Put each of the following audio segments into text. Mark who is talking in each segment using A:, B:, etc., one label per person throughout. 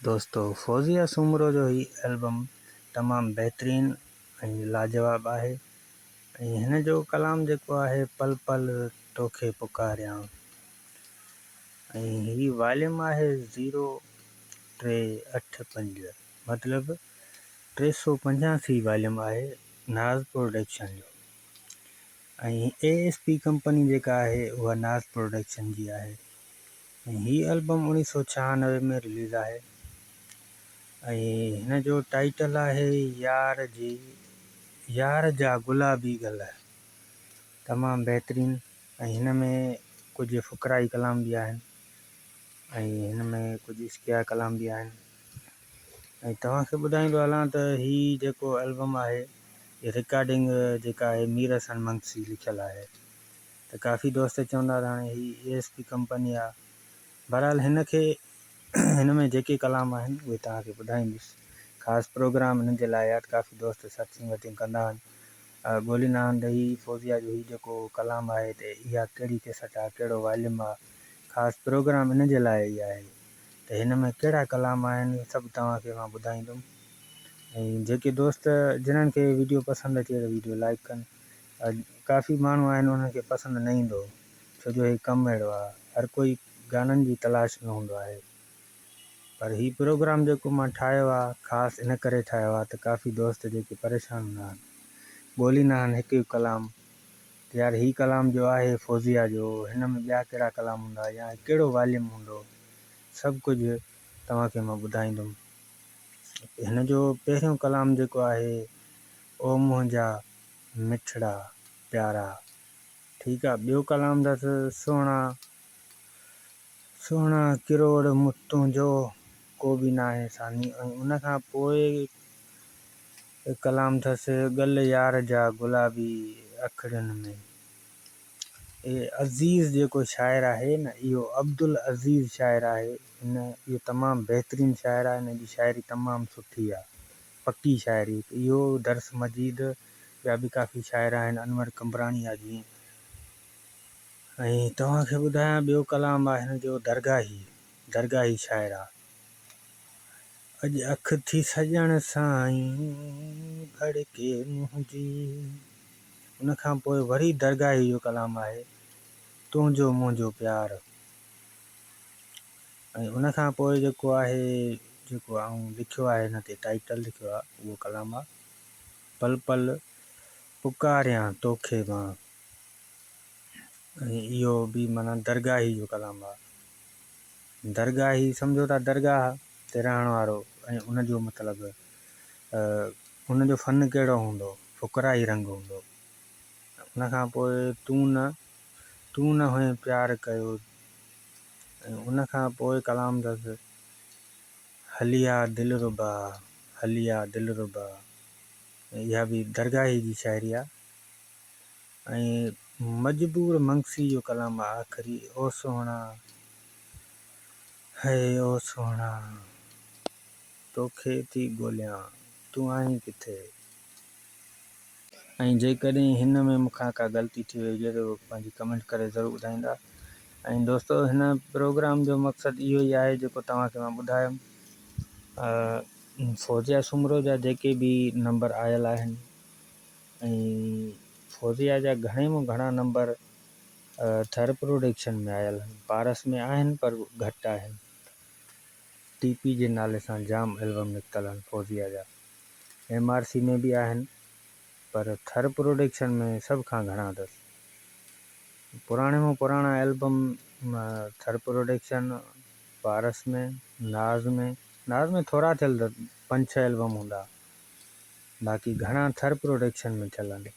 A: दोस्तों फौजिया सुमरो जो ही एल्बम तमामु बहितरीनु ऐं लाजवाब आहे ऐं हिन जो कलाम जेको आहे पल पल तोखे पुकारियां ऐं ही वॉल्यूम आहे 0385 मतिलबु 385 वॉल्यूम आहे नाज़ प्रोडक्शन जो ऐं ASP कंपनी जेका आहे उहा नाज़ प्रोडक्शन जी आहे ऐं ही एल्बम 1996 में रिलीज़ आहे ऐं हिन जो टाइटल आहे यार जा गुलाबी गल तमामु बहितरीनु ऐं हिन में कुझु फ़ुक़राई कलाम बि आहिनि ऐं हिन में कुझु इश्किया कलाम बि आहिनि ऐं तव्हांखे ॿुधाईंदो हलां त ही जेको एल्बम आहे ये रिकॉर्डिंग जेका आहे मीर हसन मंगसी लिखियलु आहे त काफ़ी दोस्त चवंदा त हाणे ही ASP कंपनी आहे बहरहाल हिन में जेके कलाम आहिनि उहे तव्हांखे ॿुधाईंदुसि ख़ासि प्रोग्राम हिन जे लाइ आहे काफ़ी दोस्त सर्चिंग वर्चिंग कंदा आहिनि ॻोल्हींदा आहिनि त ही फौजिया जो ही जेको कलाम आहे त इहा कहिड़ी कैसेट आहे कहिड़ो वॉल्यूम आहे ख़ासि प्रोग्राम हिन जे लाइ ई आहे त हिन में कहिड़ा कलाम आहिनि सभु तव्हांखे मां ॿुधाईंदुमि ऐं जेके दोस्त जिन्हनि खे वीडियो पसंदि अचे त वीडियो लाइक कनि काफ़ी माण्हू आहिनि उन्हनि खे पसंदि न ईंदो छो जो ही कमु अहिड़ो आहे हर कोई गाननि जी तलाश में हूंदो आहे पर ही प्रोग्राम जेको मां ठाहियो आहे ख़ासि इन करे ठाहियो आहे त काफ़ी दोस्त जेके परेशान हूंदा आहिनि ॻोल्हींदा आहिनि हिकु हिकु कलाम यार ही कलाम जो आहे फौजिया जो हिन में ॿिया कहिड़ा कलाम हूंदा या कहिड़ो वॉल्यूम हूंदो सभु कुझु तव्हांखे मां ॿुधाईंदुमि हिन जो पहिरियों कलाम जेको आहे ओ मुंहिंजा मिठड़ा प्यारा ठीकु आहे ॿियो कलाम अथसि सुहिणा सुहिणा किरोड़ मुतूं जो को बि न आहे सानी ऐं उनखां पोइ कलाम अथसि गल यार जा गुलाबी अखड़ियुनि में अज़ीज़ जेको शाइर आहे न इहो अब्दुल अज़ीज़ शाइर आहे इहो तमामु बहितरीनु शाइर आहे हिन जी शाइरी तमामु सुठी आहे पकी शाइरी इहो दर्स मजीद ॿिया बि काफ़ी शाइर आहिनि अनवर कंबराणी आहे जीअं ऐं तव्हांखे ॿुधायां ॿियो कलाम आहे हिन जो दरगाही शाइर आहे अॼु अखि थी सॼण साईं भड़के मुंहिंजी उनखां पोइ वरी दरगाही जो कलाम आहे तुंहिंजो मुंहिंजो प्यार ऐं उनखां पोइ जेको आहे जेको आऊं लिखियो आहे हिन ते टाइटल लिखियो आहे उहो कलाम आहे पल पल पुकारियां तोखे मां ऐं इहो बि माना दरगाही जो कलाम आहे दरगाही सम्झो था दरगाह ते रहण वारो ऐं उनजो मतिलबु उनजो फ़न कहिड़ो हूंदो फ़ुक़राई रंग हूंदो उनखां पोइ तूं न हुए प्यार कयो ऐं उनखां पोइ कलाम अथसि हलिया दिलरुबा इहा बि दरगाही जी शाइरी आहे ऐं मजबूर मंगसी जो कलाम आहे आख़िरी ओ सोहणा है ओ सोहणा तोखे थी ॻोल्हियां तूं आहीं किथे ऐं जेकॾहिं हिन में मूंखां का ग़लती थी वई हुजे त पंहिंजी कमेंट करे ज़रूरु ॿुधाईंदा ऐं दोस्तो हिन प्रोग्राम जो मक़सदु इहो ई आहे जेको तव्हांखे मां ॿुधायुमि फौजिया सुमरो जा जेके बि नंबर आयल आहिनि ऐं फौजिया जा घणे में घणा नंबर थर प्रोडक्शन में आयल आहिनि पारस में आहिनि पर घटि आहिनि TP जे नाले सां जाम एल्बम निकितल आहिनि फौजिया जा MRC में बि आहिनि पर थर प्रोडक्शन में सभ खां घणा अथसि पुराणे में पुराणा एल्बम थर प्रोडक्शन पारस में नाज़ में थोरा थियल अथसि 5-6 एल्बम हूंदा बाक़ी घणा थर प्रोडक्शन में थियल आहिनि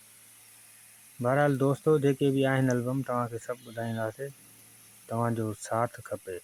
A: बहरहाल दोस्तो जेके बि आहिनि एल्बम तव्हांखे सभु ॿुधाईंदासीं तव्हांजो साथ खपे